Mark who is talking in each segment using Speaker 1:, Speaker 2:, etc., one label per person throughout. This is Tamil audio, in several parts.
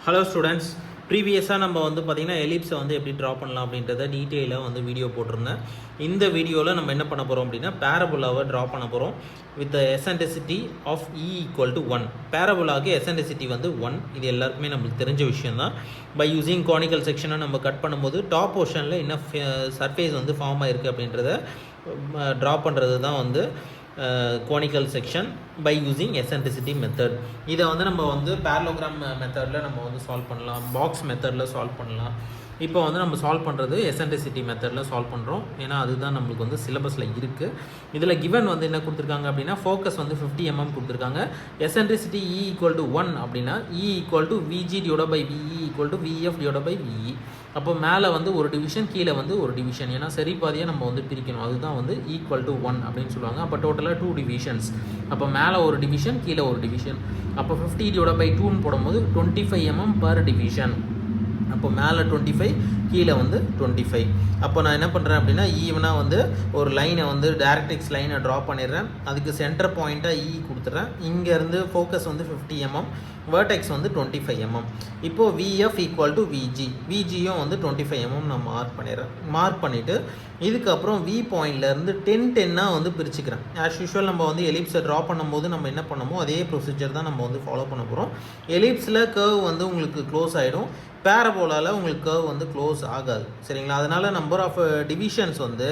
Speaker 1: ஹலோ ஸ்டூடெண்ட்ஸ், ப்ரீவியஸாக நம்ம வந்து பார்த்திங்கன்னா எலிப்ஸை வந்து எப்படி ட்ரா பண்ணலாம் அப்படின்றத டீட்டெயிலாக வந்து வீடியோ போட்டிருந்தேன். இந்த வீடியோவில் நம்ம என்ன பண்ண போகிறோம் அப்படின்னா பேரபோலாவை ட்ரா பண்ண போகிறோம் வித் எசன்ட்ரிசிட்டி ஆஃப் E = 1. பேரபோலாவுக்கு எசன்ட்ரிசிட்டி வந்து 1. இது எல்லாருக்குமே நம்மளுக்கு தெரிஞ்ச விஷயம் தான். பை யூஸிங் கோனிக்கல் செக்ஷனை நம்ம கட் பண்ணும்போது டாப் போர்ஷனில் என்ன சர்ஃபேஸ் வந்து ஃபார்ம் ஆகிருக்கு அப்படின்றத ட்ரா பண்ணுறது தான் வந்து conic section by using eccentricity method. இதை வந்து நம்ம வந்து பேரலோகிராம் மெத்தடில் நம்ம வந்து சால்வ் பண்ணலாம், பாக்ஸ் மெத்தடில் சால்வ் பண்ணலாம். இப்போ வந்து நம்ம சால்வ் பண்ணுறது எசன்ட்ரிசிட்டி மெத்தடில் சால்வ் பண்ணுறோம். ஏன்னா அதுதான் நம்மளுக்கு வந்து சிலபஸில் இருக்குது. இதில் கிவன் வந்து என்ன கொடுத்துருக்காங்க அப்படின்னா ஃபோக்கஸ் வந்து 50 mm கொடுத்துருக்காங்க. எசன்ட்ரிசிட்டி E = 1 அப்படின்னா E = VG/VE = VF/VE. அப்போ மேலே வந்து ஒரு டிவிஷன், கீழே வந்து ஒரு டிவிஷன். ஏன்னா சரி பாதியாக நம்ம வந்து பிரிக்கணும். அதுதான் வந்து = 1 அப்படின்னு சொல்லுவாங்க. அப்போ டோட்டலாக 2 டிவிஷன்ஸ். அப்போ மேலே ஒரு டிவிஷன், கீழே ஒரு டிவிஷன். அப்போ 50/2ன்னு போடும்போது 25 mm பர் டிவிஷன். அப்போ மேலே 25, கீழே வந்து 25. அப்போ நான் என்ன பண்ணுறேன் அப்படின்னா ஈவனாக வந்து ஒரு லைனை வந்து டைரக்ட்ரிக்ஸ் லைனை ட்ரா பண்ணிடுறேன். அதுக்கு சென்டர் பாயிண்ட்டாக E கொடுத்துட்றேன். இங்கேருந்து ஃபோக்கஸ் வந்து 50 mm, வேர்டெக்ஸ் வந்து 25 mm. இப்போது VF = VG, VGயும் வந்து 25 mm நான் மார்க் பண்ணிடுறேன். மார்க் பண்ணிவிட்டு இதுக்கப்புறம் V பாயிண்ட்லேருந்து 10-10 வந்து பிரிச்சுக்கிறேன். ஆஸ் யூஷுவல் நம்ம வந்து எலிப்ஸை ட்ரா பண்ணும்போது நம்ம என்ன பண்ணமோ அதே ப்ரொசீஜர் தான் நம்ம வந்து ஃபாலோ பண்ண போகிறோம். எலிப்ஸில் கர்வ் வந்து உங்களுக்கு க்ளோஸ் ஆகிடும், பேரபோலாவில் உங்களுக்கு கர்வ் வந்து க்ளோஸ் ஆகாது. சரிங்களா? அதனால் நம்பர் ஆஃப் டிவிஷன்ஸ் வந்து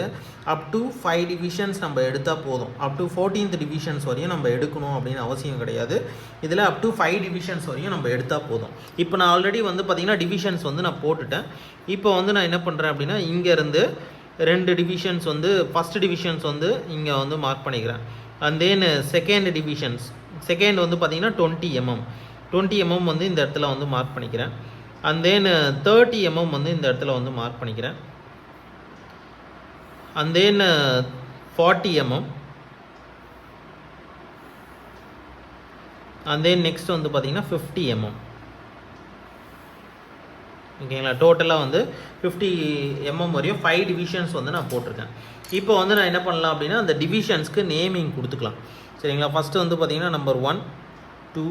Speaker 1: அப் டு 5 டிவிஷன்ஸ் நம்ம எடுத்தால் போதும். அப் டு 14th டிவிஷன்ஸ் வரையும் நம்ம எடுக்கணும் அப்படின்னு அவசியம் கிடையாது. இதில் அப் டு 5 டிவிஷன்ஸ் வரையும் நம்ம எடுத்தால் போதும். இப்போ நான் ஆல்ரெடி வந்து பார்த்திங்கன்னா டிவிஷன்ஸ் வந்து நான் போட்டுட்டேன். இப்போ வந்து நான் என்ன பண்ணுறேன் அப்படின்னா இங்கேருந்து 2 டிவிஷன்ஸ் வந்து ஃபஸ்ட் டிவிஷன்ஸ் வந்து இங்கே வந்து மார்க் பண்ணிக்கிறேன். And then second divisions, second வந்து பார்த்திங்கன்னா 20 mm வந்து இந்த இடத்துல வந்து மார்க் பண்ணிக்கிறேன். அண்ட் தென் 30 mm வந்து இந்த இடத்துல வந்து மார்க் பண்ணிக்கிறேன். And then 40 mm. And then next வந்து பார்த்திங்கன்னா 50 mm. ஓகேங்களா? டோட்டலாக வந்து 50 mm வரையும் 5 டிவிஷன்ஸ் வந்து நான் போட்டிருக்கேன். இப்போ வந்து நான் என்ன பண்ணலாம் அப்படின்னா அந்த டிவிஷன்ஸ்க்கு நேமிங் கொடுத்துக்கலாம். சரிங்களா? ஃபஸ்ட்டு வந்து பார்த்திங்கன்னா நம்பர் 1, 2,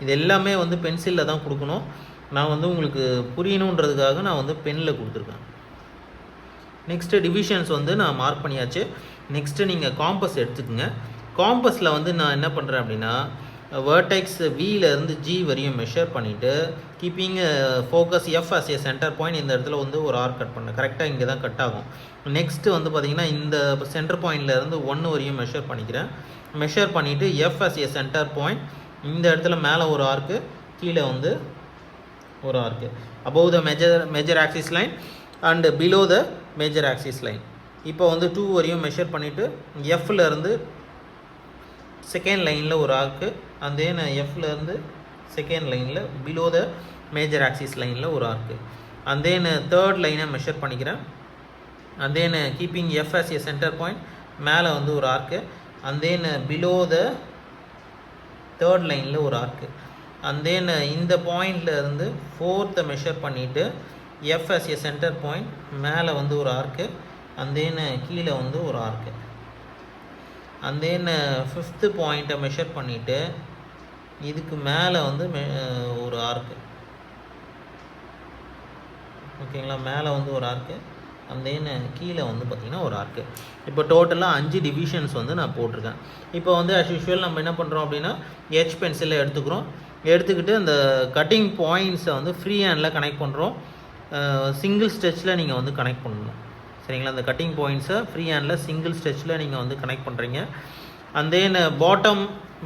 Speaker 1: இது எல்லாமே வந்து பென்சிலில் தான் கொடுக்கணும். நான் வந்து உங்களுக்கு புரியணுன்றதுக்காக நான் வந்து பெனில் கொடுத்துருக்கேன். நெக்ஸ்ட்டு டிவிஷன்ஸ் வந்து நான் மார்க் பண்ணியாச்சு. நெக்ஸ்ட்டு நீங்கள் காம்பஸ் எடுத்துக்கோங்க. காம்பஸில் வந்து நான் என்ன பண்ணுறேன் அப்படின்னா வேர்டெக்ஸ் Vலேருந்து G வரையும் மெஷர் பண்ணிவிட்டு keeping focus F as a centre point இந்த இடத்துல வந்து ஒரு ஆர்க் கட் பண்ணேன். கரெக்டாக இங்கே தான் கட் ஆகும். நெக்ஸ்ட்டு வந்து பார்த்திங்கன்னா இந்த சென்டர் பாயிண்ட்லேருந்து 1 வரையும் மெஷர் பண்ணிக்கிறேன். மெஷர் பண்ணிவிட்டு F as a centre point இந்த இடத்துல மேலே ஒரு ஆர்க்கு, கீழே வந்து ஒரு arc. Above the major axis line and below the major axis line. இப்போ வந்து 2 வரையும் மெஷர் பண்ணிவிட்டு Fலேருந்து செகண்ட் லைனில் ஒரு ஆர்க்கு, அண்ட் தென் Fலேருந்து செகண்ட் லைனில் பிலோ த மேஜர் ஆக்சிஸ் லைனில் ஒரு ஆர்க்கு. அண்ட் தென் தேர்ட் லைனை மெஷர் பண்ணிக்கிறேன். And then keeping F as a centre point மேலே வந்து ஒரு arc, and then below the third லைனில் ஒரு ஆர்க்கு. அண்ட் தென் இந்த பாயிண்டில் இருந்து 4th மெஷர் பண்ணிவிட்டு F as a centre point மேலே வந்து ஒரு ஆர்க்கு, அண்ட் தென் கீழே வந்து ஒரு ஆர்க்கு. அண்ட் தென் 5th பாயிண்ட்டை மெஷர் பண்ணிவிட்டு இதுக்கு மேலே வந்து ஒரு ஆர்க்கு. ஓகேங்களா? மேலே வந்து ஒரு ஆர்க்கு, அண்ட் தென் கீழே வந்து பார்த்திங்கன்னா ஒரு ஆர்க்கு. இப்போ டோட்டலாக 5 டிவிஷன்ஸ் வந்து நான் போட்டிருக்கேன். இப்போ வந்து ஆஸ் யூஷுவல் நம்ம என்ன பண்ணுறோம் அப்படின்னா H பென்சிலை எடுத்துக்கிறோம். எடுத்துக்கிட்டு அந்த கட்டிங் பாயிண்ட்ஸை வந்து ஃப்ரீ ஹேண்டில் கனெக்ட் பண்ணுறோம். சிங்கிள் ஸ்டெச்சில் நீங்கள் வந்து கனெக்ட் பண்ணணும். சரிங்களா? அந்த கட்டிங் பாயிண்ட்ஸை ஃப்ரீ ஹேண்டில் சிங்கிள் ஸ்டெச்சில் நீங்கள் வந்து கனெக்ட் பண்ணுறீங்க. And then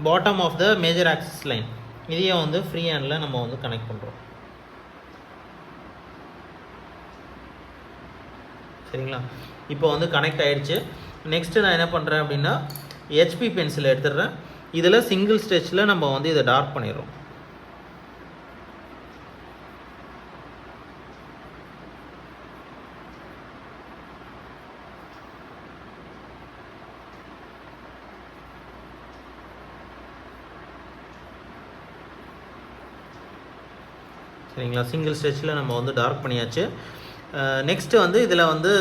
Speaker 1: bottom of the major axis line இதையும் வந்து ஃப்ரீ ஹேண்டில் நம்ம வந்து கனெக்ட் பண்ணுறோம். சரிங்களா? இப்போ வந்து கனெக்ட் ஆகிடுச்சு. நெக்ஸ்ட்டு நான் என்ன பண்ணுறேன் அப்படின்னா HP பென்சிலை எடுத்துடுறேன். இதில் சிங்கிள் ஸ்டெச்சில் நம்ம வந்து இதை டார்க் பண்ணிடுறோம். சரிங்களா? சிங்கிள் ஸ்டெச்சில் நம்ம வந்து டார்க் பண்ணியாச்சு. நெக்ஸ்ட்டு வந்து இதில் வந்து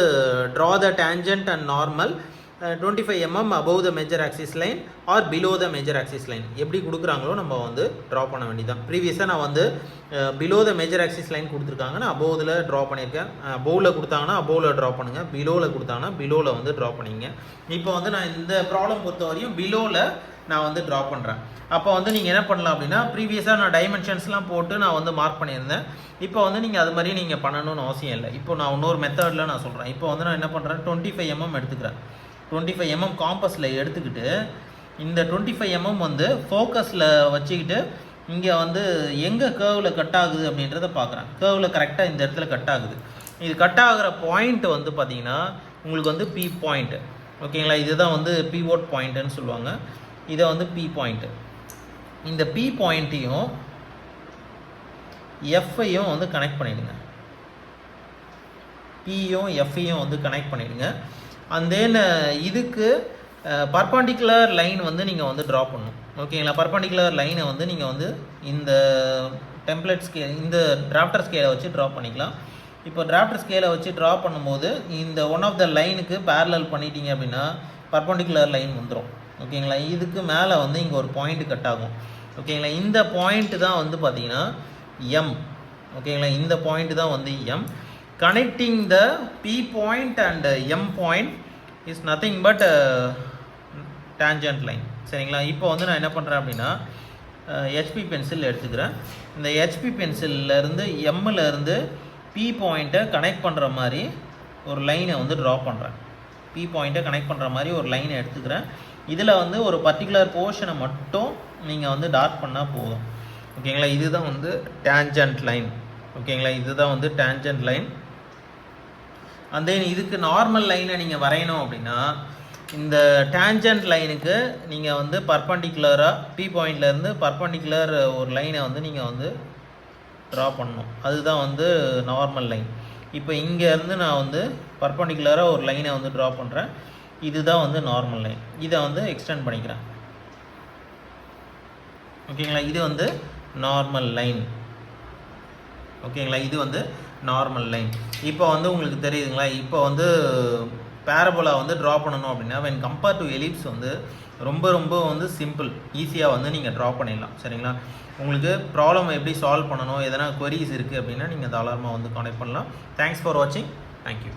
Speaker 1: draw the tangent and normal 25 mm above the major axis line or below the major axis line எப்படி கொடுக்குறாங்களோ நம்ம வந்து ட்ரா பண்ண வேண்டியதான். ப்ரீவியஸாக நான் வந்து below the major axis line கொடுத்துருக்காங்க, நான் அபோவில் ட்ரா பண்ணியிருக்கேன். அபோவில் கொடுத்தாங்கன்னா அபோவில் ட்ரா பண்ணுங்கள், பிலோவில் கொடுத்தாங்கன்னா பிலோவில் வந்து ட்ரா பண்ணிங்க. இப்போ வந்து நான் இந்த ப்ராப்ளம் பொறுத்த வரையும் பிலோவில் நான் வந்து ட்ரா பண்ணுறேன். அப்போ வந்து நீங்கள் என்ன பண்ணலாம் அப்படின்னா, ப்ரீவியஸாக நான் டைமென்ஷன்ஸ்லாம் போட்டு நான் வந்து மார்க் பண்ணியிருந்தேன். இப்போ வந்து நீங்கள் அது மாதிரி நீங்கள் பண்ணணும்னு அவசியம் இல்லை. இப்போ நான் இன்னொரு மெத்தடில் நான் சொல்கிறேன். இப்போ வந்து நான் என்ன பண்ணுறேன், 25 mm எடுத்துக்கிறேன். 25 mm காம்பஸில் எடுத்துக்கிட்டு இந்த 25 mm வந்து ஃபோக்கஸில் வச்சுக்கிட்டு இங்கே வந்து எங்கே கேர்வில் கட் ஆகுது அப்படின்றத பார்க்குறேன். கேர்வில் கரெக்டாக இந்த இடத்துல கட் ஆகுது. இது கட் ஆகிற பாயிண்ட் வந்து பார்த்திங்கன்னா உங்களுக்கு வந்து பி பாயிண்ட்டு, ஓகேங்களா? இதுதான் வந்து பிவோட் பாயிண்ட்டுன்னு சொல்லுவாங்க. இதை வந்து பி பாயிண்ட்டு. இந்த பி பாயிண்ட்டையும் எஃப்ஐயும் வந்து கனெக்ட் பண்ணிவிடுங்க. பியும் எஃப்ஐயும் வந்து கனெக்ட் பண்ணிவிடுங்க. அண்ட் தென் இதுக்கு பர்பண்டிகுலர் லைன் வந்து நீங்கள் வந்து ட்ரா பண்ணணும், ஓகேங்களா? பர்பண்டிகுலர் லைனை வந்து நீங்கள் வந்து இந்த டெம்ப்ளேட் ஸ்கேல், இந்த டிராஃப்டர் ஸ்கேலை வச்சு ட்ரா பண்ணிக்கலாம். இப்போ டிராஃப்டர் ஸ்கேலை வச்சு ட்ரா பண்ணும்போது இந்த ஒன் ஆஃப் த லைனுக்கு பேரலல் பண்ணிட்டீங்க அப்படின்னா பர்பண்டிகுலர் லைன் வந்துடும், ஓகேங்களா? இதுக்கு மேலே வந்து இங்கே ஒரு பாயிண்ட் கட் ஆகும், ஓகேங்களா? இந்த பாயிண்ட் தான் வந்து பார்த்தீங்கன்னா எம், ஓகேங்களா? இந்த பாயிண்ட் தான் வந்து M. Connecting the P point and M point is nothing but tangent line, சரிங்களா? இப்போ வந்து நான் என்ன பண்ணுறேன் அப்படின்னா ஹெச்பி பென்சில் எடுத்துக்கிறேன். இந்த ஹெச்பி பென்சில்லேருந்து எம்மிலேருந்து பி பாயிண்ட்டை கனெக்ட் பண்ணுற மாதிரி ஒரு லைனை வந்து ட்ரா பண்ணுறேன். பி பாயிண்ட்டை கனெக்ட் பண்ணுற மாதிரி ஒரு லைனை எடுத்துக்கிறேன். இதில் வந்து ஒரு பர்டிகுலர் போர்ஷனை மட்டும் நீங்கள் வந்து டார்க் பண்ணால் போதும், ஓகேங்களா? இதுதான் வந்து டேஞ்சன்ட் லைன், ஓகேங்களா? இதுதான் வந்து டேஞ்சன்ட் லைன். அண்ட் தென் இதுக்கு நார்மல் லைனை நீங்கள் வரையணும் அப்படின்னா இந்த டேஞ்சன்ட் லைனுக்கு நீங்கள் வந்து பர்பண்டிகுலராக பி பாயிண்ட்லேருந்து பர்பண்டிகுலர் ஒரு லைனை வந்து நீங்கள் வந்து ட்ரா பண்ணணும். அதுதான் வந்து நார்மல் லைன். இப்போ இங்கேருந்து நான் வந்து பர்பண்டிகுலராக ஒரு லைனை வந்து ட்ரா பண்ணுறேன். இதுதான் வந்து நார்மல் லைன். இதை வந்து எக்ஸ்டெண்ட் பண்ணிக்கிறேன், ஓகேங்களா? இது வந்து நார்மல் லைன், ஓகேங்களா? இது வந்து நார்மல் லைன். இப்போ வந்து உங்களுக்கு தெரியுதுங்களா? இப்போ வந்து பேரபோலா வந்து ட்ரா பண்ணணும் அப்படின்னா when compared to எலிப்ஸ் வந்து ரொம்ப ரொம்ப வந்து சிம்பிள், ஈஸியாக வந்து நீங்கள் ட்ரா பண்ணிடலாம், சரிங்களா? உங்களுக்கு ப்ராப்ளம் எப்படி சால்வ் பண்ணணும், எதனா queries இருக்குது அப்படின்னா நீங்கள் தாராளமாக வந்து கான்டெக்ட் பண்ணலாம். தேங்க்ஸ் ஃபார் வாட்சிங். தேங்க்யூ.